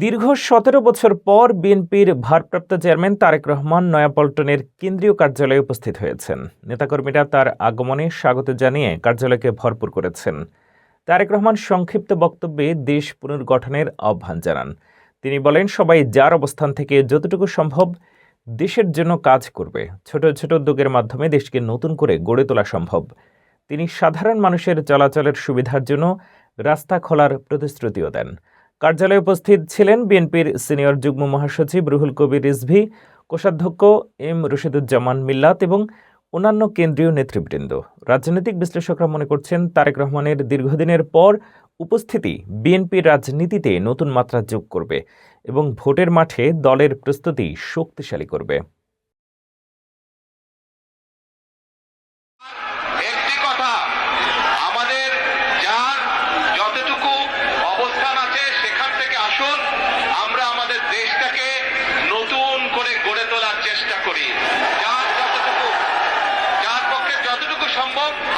দীর্ঘ ১৭ বছর পর বিএনপির ভারপ্রাপ্ত চেয়ারম্যান তারেক রহমান নয়াপল্টনের কেন্দ্রীয় কার্যালয়ে উপস্থিত হয়েছেন। নেতাকর্মীরা তার আগমনে স্বাগত জানিয়ে কার্যালয়কে ভরপুর করেছেন। তারেক রহমান সংক্ষিপ্ত বক্তব্যে দেশ পুনর্গঠনের আহ্বান জানান। তিনি বলেন, সবাই যার অবস্থান থেকে যতটুকু সম্ভব দেশের জন্য কাজ করবে। ছোট ছোট উদ্যোগের মাধ্যমে দেশকে নতুন করে গড়ে তোলা সম্ভব। তিনি সাধারণ মানুষের চলাচলের সুবিধার জন্য রাস্তা খোলার প্রতিশ্রুতিও দেন। কার্যালয়ে উপস্থিত ছিলেন বিএনপির সিনিয়র যুগ্ম মহাসচিব রুহুল কবির রিজভী, কোষাধ্যক্ষ এম রশিদুজ্জামান মিল্লাত এবং অন্যান্য কেন্দ্রীয় নেতৃবৃন্দ। রাজনৈতিক বিশ্লেষকরা মনে করছেন, তারেক রহমানের দীর্ঘদিনের পর উপস্থিতি বিএনপির রাজনীতিতে নতুন মাত্রা যোগ করবে এবং ভোটের মাঠে দলের প্রস্তুতি শক্তিশালী করবে।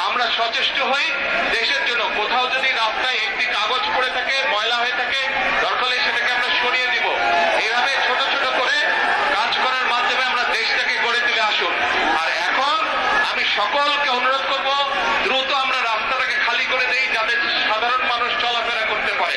আমরা সচেষ্ট হই দেশের জন্য। কোথাও যদি রাস্তায় একটি কাগজ পড়ে থাকে, ময়লা হয়ে থাকে, দরকার হলে সেটাকে আমরা সরিয়ে দিব। এইভাবে ছোট ছোট করে কাজ করার মাধ্যমে আমরা দেশটাকে গড়ে তুলে আসুন। আর এখন আমি সকলকে অনুরোধ করব, দ্রুত আমরা রাস্তাটাকে খালি করে দেই, যাতে সাধারণ মানুষ চলাফেরা করতে পারে।